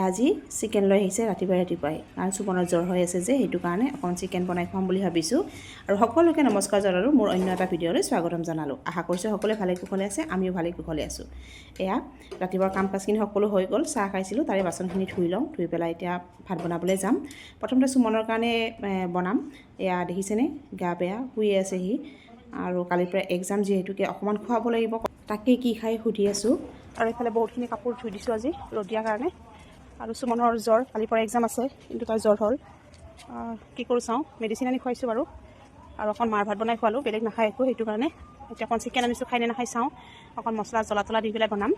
আজি চিকেন লৈ আহিছে ৰাতিপুৱাই কাৰণ সুমনৰ জ্বৰ হৈ আছে যে সেইটো কাৰণে অকণ চিকেন বনাই খুৱাম বুলি ভাবিছোঁ আৰু সকলোকে নমস্কাৰ জনালোঁ মোৰ অন্য এটা ভিডিঅ'লৈ স্বাগতম জনালোঁ আশা কৰিছোঁ সকলোৱে ভালে কুশলে আছে আমিও ভালে কুশলে আছোঁ এয়া ৰাতিপুৱাৰ কাম কাজখিনি সকলো হৈ গ'ল চাহ খাইছিলোঁ তাৰে বাচনখিনি ধুই লওঁ ধুই পেলাই এতিয়া ভাত বনাবলৈ যাম প্ৰথমতে সুমনৰ কাৰণে বনাম এয়া দেখিছেনে গা বেয়া শুই আছে সি আৰু কালিৰ পৰা এক্সাম যিহেতুকে অকণমান খুৱাব লাগিব তাকে কি খাই সুধি আছোঁ আৰু এইফালে বহুতখিনি কাপোৰ ধুই দিছোঁ আজি ৰ'দ দিয়াৰ কাৰণে আৰু সুমনৰ জ্বৰ কালিৰ পৰা এক্সাম আছে কিন্তু তাৰ জ্বৰ হ'ল কি কৰোঁ চাওঁ মেডিচিন আনি খুৱাইছোঁ বাৰু আৰু অকণ মাৰ ভাত বনাই খোৱালোঁ বেলেগ নাখায় একো সেইটো কাৰণে এতিয়া অকণ চিকেন আনিছোঁ খাই নে নাখাই চাওঁ অকণ মছলা জ্বলা তলা দি পেলাই বনাম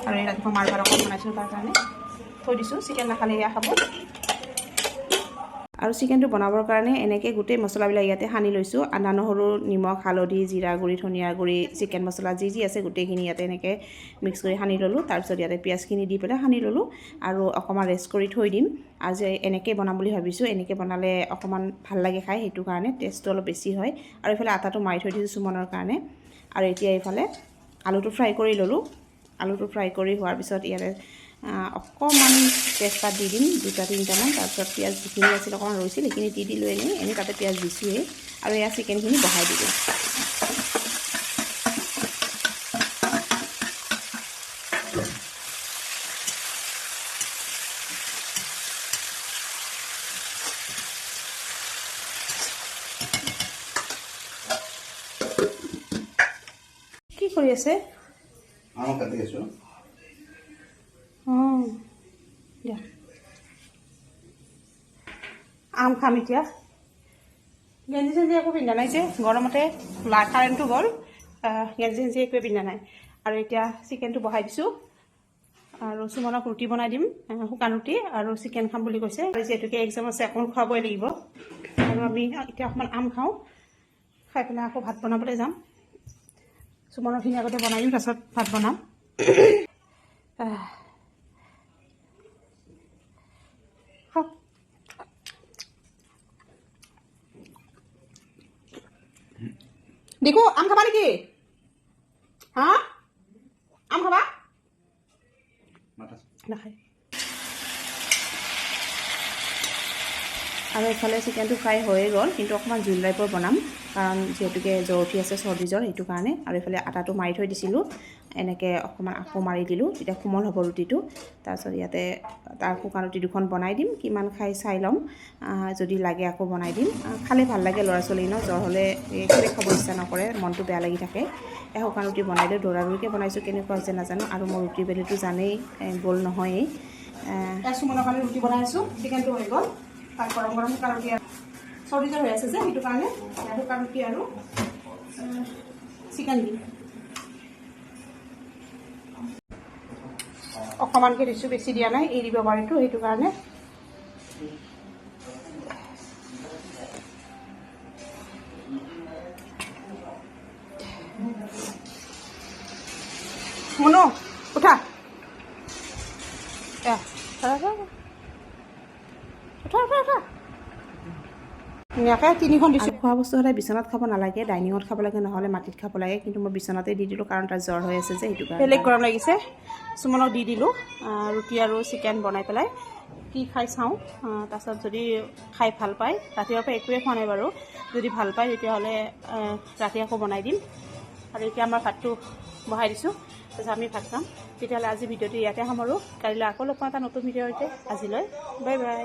আৰু এই ৰাতিপুৱা মাৰ ভাত অকণ বনাইছোঁ তাৰ কাৰণে থৈ দিছোঁ চিকেন নাখালে এয়া খাব আৰু চিকেনটো বনাবৰ কাৰণে এনেকৈ গোটেই মছলাবিলাক ইয়াতে সানি লৈছোঁ আদা নহৰু নিমখ হালধি জিৰা গুড়ি ধনিয়া গুড়ি চিকেন মছলা যি আছে গোটেইখিনি ইয়াতে এনেকৈ মিক্স কৰি সানি ল'লোঁ তাৰপিছত ইয়াতে পিঁয়াজখিনি দি পেলাই সানি ল'লোঁ আৰু অকণমান ৰেষ্ট কৰি থৈ দিম আজি এনেকৈ বনাম বুলি ভাবিছোঁ এনেকৈ বনালে অকণমান ভাল লাগে খাই সেইটো কাৰণে টেষ্টটো অলপ বেছি হয় আৰু এইফালে আটাটো মাৰি থৈ দিছোঁ সুমনৰ কাৰণে আৰু এতিয়া এইফালে আলুটো ফ্ৰাই কৰি ল'লোঁ আলুটো ফ্ৰাই কৰি হোৱাৰ পিছত ইয়াতে অকণমান তেজপাত দি দিম 2-3টামান তাৰপিছত পিঁয়াজ যিখিনি আছিল অকণমান ৰৈছিল সেইখিনি দি দিলোঁ এনেই তাতে পিঁয়াজ দিছোঁৱেই আৰু এয়া চিকেনখিনি বহাই দিলোঁ কি কৰি আছে আম কাটি আছোঁ দিয়া আম খাম এতিয়া গেঞ্জি চেঞ্জি একো পিন্ধা নাই যে গৰমতে কাৰেণ্টটো গ'ল গেঞ্জি চেঞ্জি একোৱে পিন্ধা নাই আৰু এতিয়া চিকেনটো বহাই দিছোঁ আৰু সুমনক ৰুটি বনাই দিম শুকান ৰুটি আৰু চিকেন খাম বুলি কৈছে আৰু যিহেতুকে এক্সাম আছে অকণ খুৱাবই লাগিব আৰু আমি এতিয়া অকণমান আম খাওঁ খাই পেলাই আকৌ ভাত বনাবলৈ যাম সুমনৰখিনি আগতে বনাই দিম তাৰপিছত ভাত বনাম দেখো আম খাবা নেকি হা আম খাবা নাখায় আৰু এইফালে চিকেনটো ফ্ৰাই হৈয়ে গ'ল কিন্তু অকণমান জোল টাইপৰ বনাম কাৰণ যিহেতুকে জ্বৰ উঠি আছে চৰ্দি জ্বৰ সেইটো কাৰণে আৰু এইফালে আটাটো মাৰি থৈ দিছিলোঁ এনেকৈ অকণমান আকৌ মাৰি দিলোঁ তেতিয়া কোমল হ'ব ৰুটিটো তাৰপিছত ইয়াতে তাৰ শুকান ৰুটি দুখন বনাই দিম কিমান খাই চাই ল'ম যদি লাগে আকৌ বনাই দিম খালে ভাল লাগে ল'ৰা ছোৱালী ন জ্বৰ হ'লে একোৱে খাব ইচ্ছা নকৰে মনটো বেয়া লাগি থাকে এই শুকান ৰুটি বনাই দিওঁ দৌৰাদৌৰিকৈ বনাইছোঁ কেনেকুৱা হৈছে নাজানো আৰু মোৰ ৰুটি বেলিটো জানেই গ'ল নহয়েই সুমনৰ কাৰণে ৰুটি বনাই আছোঁ চিকেনটো হৈ গ'ল গৰম গৰম শুকান ৰুটি চৰ্দি জ্বৰ হৈ আছে যে সেইটো কাৰণে শুকান ৰুটি আৰু চিকেন দিম অকণমানকৈ দিছোঁ বেছি দিয়া নাই এৰি দিব পাৰিতো সেইটো কাৰণে মুনু উঠা ধুনীয়াকৈ 3খন দিছোঁ খোৱা বস্তু সদায় বিচনাত খাব নালাগে ডাইনিঙত খাব লাগে নহ'লে মাটিত খাব লাগে কিন্তু মই বিচনাতে দি দিলোঁ কাৰণ তাৰ জ্বৰ হৈ আছে যে সেইটো কাৰণে বেলেগ গৰম লাগিছে সুমনক দি দিলোঁ ৰুটি আৰু চিকেন বনাই পেলাই কি খাই চাওঁ তাৰপিছত যদি খাই ভাল পায় ৰাতিপুৱাৰ পৰা একোৱে খোৱা নাই বাৰু যদি ভাল পায় তেতিয়াহ'লে ৰাতি আকৌ বনাই দিম আৰু এতিয়া আমাৰ ভাতটো বহাই দিছোঁ তাৰপিছত আমি ভাত খাম তেতিয়াহ'লে আজি ভিডিঅ'টো ইয়াতে সামৰোঁ কালিলৈ আকৌ লগ পাম এটা নতুন ভিডিঅ'ৰ সৈতে আজিলৈ বাই বাই